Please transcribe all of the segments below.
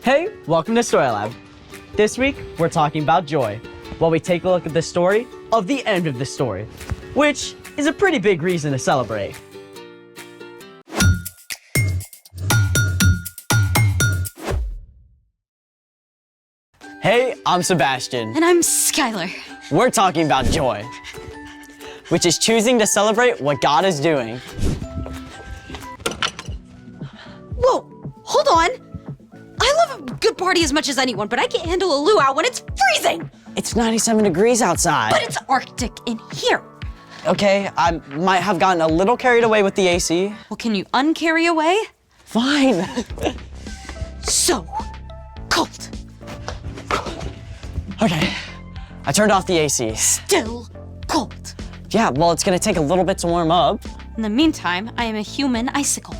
Hey, welcome to Story Lab. This week, we're talking about joy, while we take a look at the story of the end of the story, which is a pretty big reason to celebrate. Hey, I'm Sebastian. And I'm Skylar. We're talking about joy, which is choosing to celebrate what God is doing. Whoa, hold on. I love a good party as much as anyone, but I can't handle a luau when it's freezing. It's 97 degrees outside. But it's Arctic in here. Okay, I might have gotten a little carried away with the AC. Well, can you uncarry away? Fine. So cold. Okay, I turned off the AC. Still cold. Yeah, well, it's gonna take a little bit to warm up. In the meantime, I am a human icicle.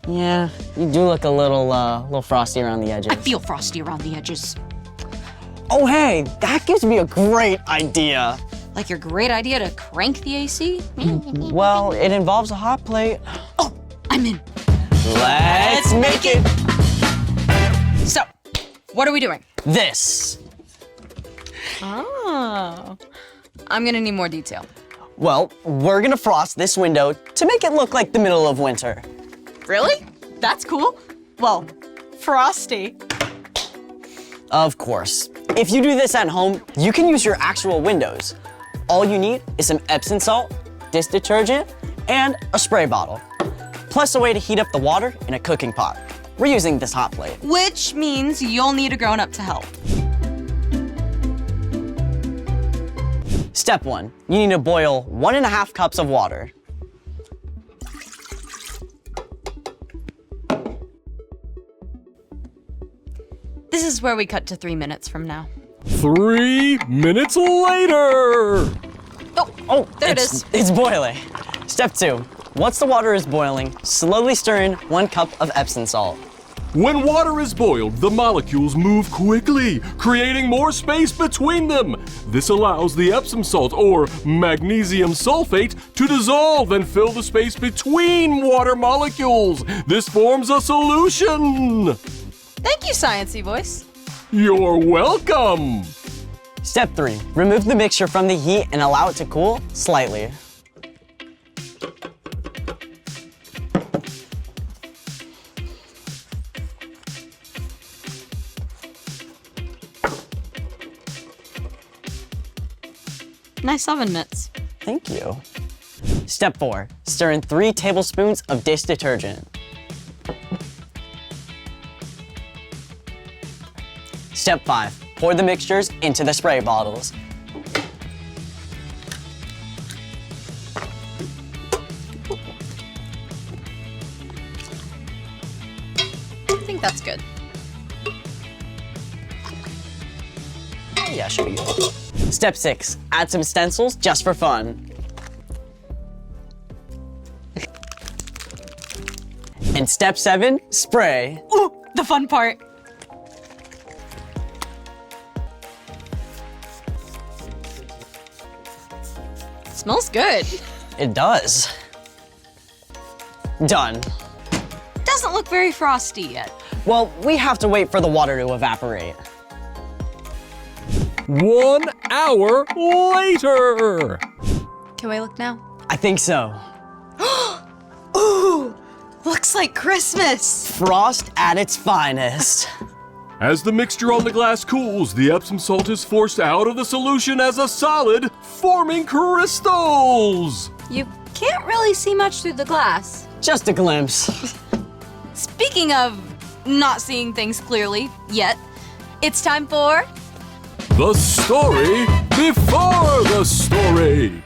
Yeah, you do look a little frosty around the edges. I feel frosty around the edges. Oh, hey, that gives me a great idea. Like your great idea to crank the AC? Well, it involves a hot plate. Oh, I'm in. Let's make it! So, what are we doing? This. Oh. I'm gonna need more detail. Well, we're gonna frost this window to make it look like the middle of winter. Really? That's cool. Well, frosty. Of course. If you do this at home, you can use your actual windows. All you need is some Epsom salt, dish detergent, and a spray bottle. Plus a way to heat up the water in a cooking pot. We're using this hot plate. Which means you'll need a grown-up to help. Step 1, you need to boil 1.5 cups of water. This is where we cut to 3 minutes from now. 3 minutes later! Oh, there it is. It's boiling. Step 2, once the water is boiling, slowly stir in 1 cup of Epsom salt. When water is boiled, the molecules move quickly, creating more space between them. This allows the Epsom salt, or magnesium sulfate, to dissolve and fill the space between water molecules. This forms a solution. Thank you, Sciencey Voice. You're welcome. Step 3, remove the mixture from the heat and allow it to cool slightly. Nice oven mitts. Thank you. Step 4, stir in 3 tablespoons of dish detergent. Step 5, pour the mixtures into the spray bottles. I think that's good. Yeah, should be good. Step 6, add some stencils just for fun. And step 7, spray. Ooh, the fun part. Smells good. It does. Done. Doesn't look very frosty yet. Well, we have to wait for the water to evaporate. 1 hour later. Can we look now? I think so. Ooh, looks like Christmas. Frost at its finest. As the mixture on the glass cools, the Epsom salt is forced out of the solution as a solid, forming crystals. You can't really see much through the glass. Just a glimpse. Speaking of not seeing things clearly yet, it's time for The story before the story.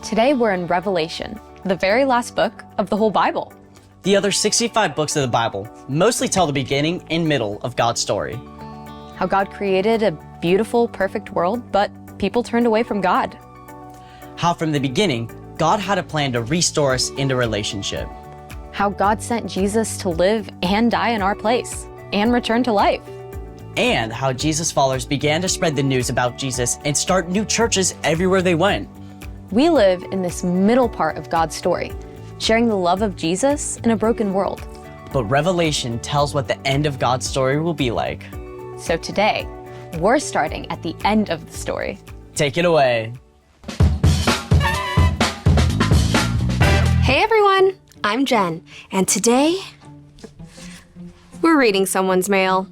Today we're in Revelation, the very last book of the whole Bible. The other 65 books of the Bible mostly tell the beginning and middle of God's story. How God created a beautiful, perfect world, but people turned away from God. How from the beginning, God had a plan to restore us into relationship. How God sent Jesus to live and die in our place and return to life. And how Jesus' followers began to spread the news about Jesus and start new churches everywhere they went. We live in this middle part of God's story, sharing the love of Jesus in a broken world. But Revelation tells what the end of God's story will be like. So today, we're starting at the end of the story. Take it away. Hey everyone, I'm Jen, and today we're reading someone's mail.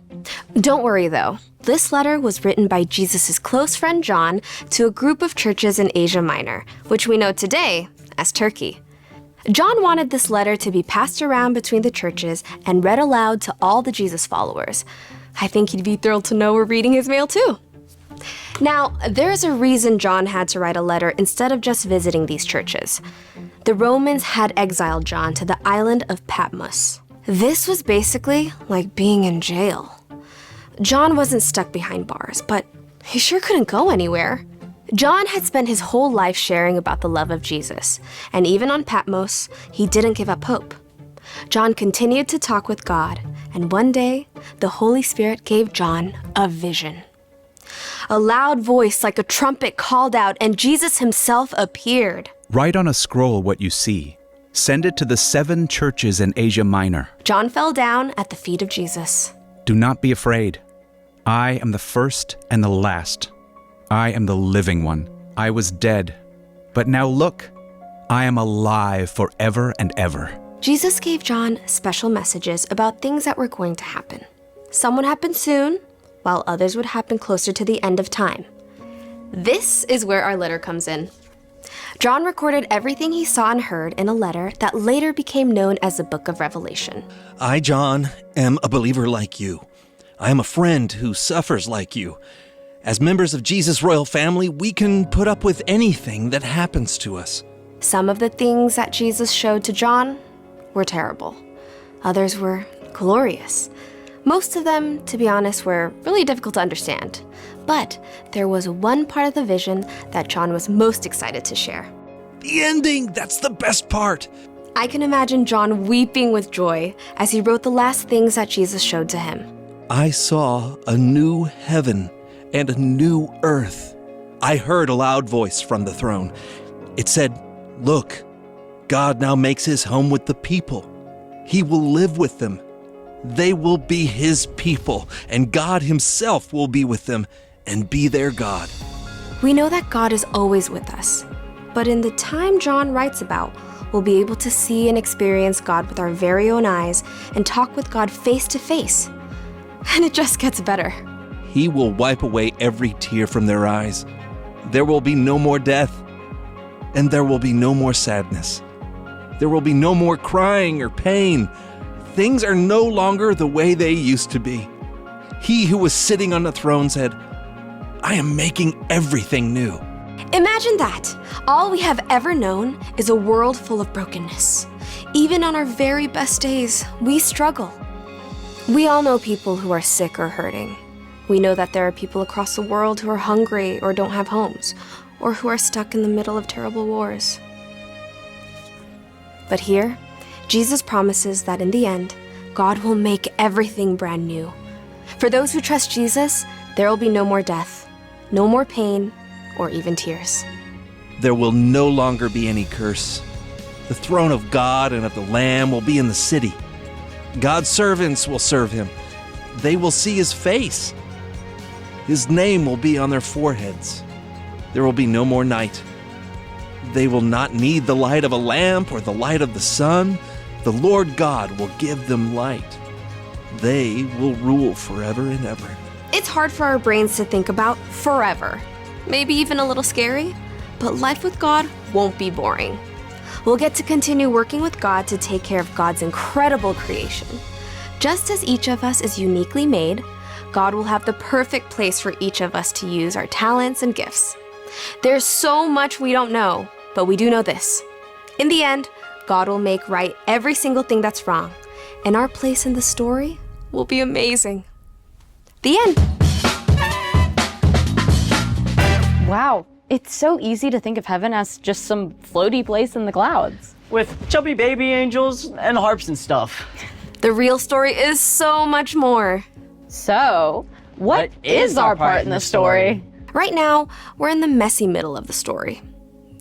Don't worry though, this letter was written by Jesus' close friend John to a group of churches in Asia Minor, which we know today as Turkey. John wanted this letter to be passed around between the churches and read aloud to all the Jesus followers. I think he'd be thrilled to know we're reading his mail too. Now, there's a reason John had to write a letter instead of just visiting these churches. The Romans had exiled John to the island of Patmos. This was basically like being in jail. John wasn't stuck behind bars, but he sure couldn't go anywhere. John had spent his whole life sharing about the love of Jesus, and even on Patmos, he didn't give up hope. John continued to talk with God, and one day, the Holy Spirit gave John a vision. A loud voice like a trumpet called out, and Jesus himself appeared. Write on a scroll what you see. Send it to the 7 churches in Asia Minor. John fell down at the feet of Jesus. Do not be afraid. I am the first and the last. I am the living one. I was dead, but now look, I am alive forever and ever. Jesus gave John special messages about things that were going to happen. Some would happen soon, while others would happen closer to the end of time. This is where our letter comes in. John recorded everything he saw and heard in a letter that later became known as the Book of Revelation. I, John, am a believer like you. I am a friend who suffers like you. As members of Jesus' royal family, we can put up with anything that happens to us. Some of the things that Jesus showed to John were terrible. Others were glorious. Most of them, to be honest, were really difficult to understand. But there was one part of the vision that John was most excited to share. The ending, that's the best part. I can imagine John weeping with joy as he wrote the last things that Jesus showed to him. I saw a new heaven and a new earth. I heard a loud voice from the throne. It said, "Look, God now makes his home with the people. He will live with them. They will be his people, and God himself will be with them and be their God." We know that God is always with us, but in the time John writes about, we'll be able to see and experience God with our very own eyes and talk with God face to face. And it just gets better. He will wipe away every tear from their eyes. There will be no more death, and there will be no more sadness. There will be no more crying or pain. Things are no longer the way they used to be. He who was sitting on the throne said, "I am making everything new." Imagine that. All we have ever known is a world full of brokenness. Even on our very best days, we struggle. We all know people who are sick or hurting. We know that there are people across the world who are hungry or don't have homes, or who are stuck in the middle of terrible wars. But here, Jesus promises that in the end, God will make everything brand new. For those who trust Jesus, there will be no more death, no more pain, or even tears. There will no longer be any curse. The throne of God and of the Lamb will be in the city. God's servants will serve him. They will see his face. His name will be on their foreheads. There will be no more night. They will not need the light of a lamp or the light of the sun. The Lord God will give them light. They will rule forever and ever. It's hard for our brains to think about forever. Maybe even a little scary, but life with God won't be boring. We'll get to continue working with God to take care of God's incredible creation. Just as each of us is uniquely made, God will have the perfect place for each of us to use our talents and gifts. There's so much we don't know, but we do know this. In the end, God will make right every single thing that's wrong, and our place in the story will be amazing. The end. Wow, it's so easy to think of heaven as just some floaty place in the clouds. With chubby baby angels and harps and stuff. The real story is so much more. So, what is our part in the story? Right now, we're in the messy middle of the story.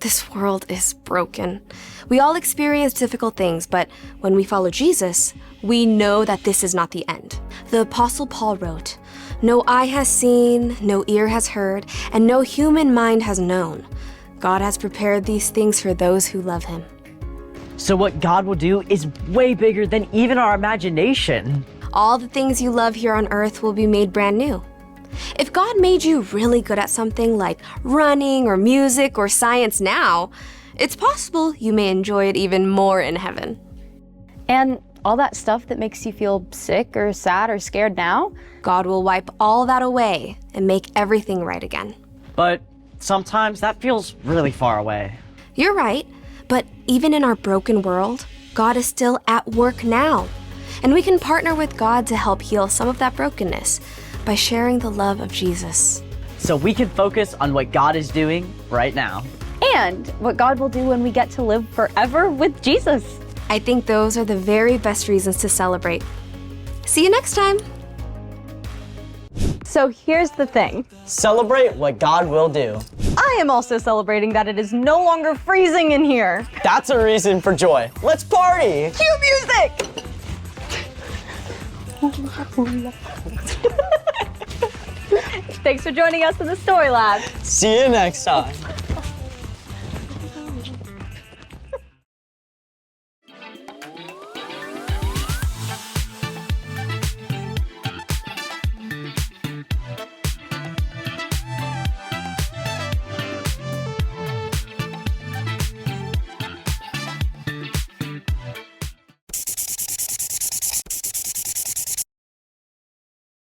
This world is broken. We all experience difficult things, but when we follow Jesus, we know that this is not the end. The Apostle Paul wrote, "No eye has seen, no ear has heard, and no human mind has known. God has prepared these things for those who love him." So what God will do is way bigger than even our imagination. All the things you love here on earth will be made brand new. If God made you really good at something like running or music or science now, it's possible you may enjoy it even more in heaven. And all that stuff that makes you feel sick or sad or scared now? God will wipe all that away and make everything right again. But sometimes that feels really far away. You're right, but even in our broken world, God is still at work now. And we can partner with God to help heal some of that brokenness by sharing the love of Jesus. So we can focus on what God is doing right now. And what God will do when we get to live forever with Jesus. I think those are the very best reasons to celebrate. See you next time. So here's the thing. Celebrate what God will do. I I am also celebrating that it is no longer freezing in here. That's a reason for joy. Let's party! Cue music! Thanks for joining us in the Story Lab. See you next time.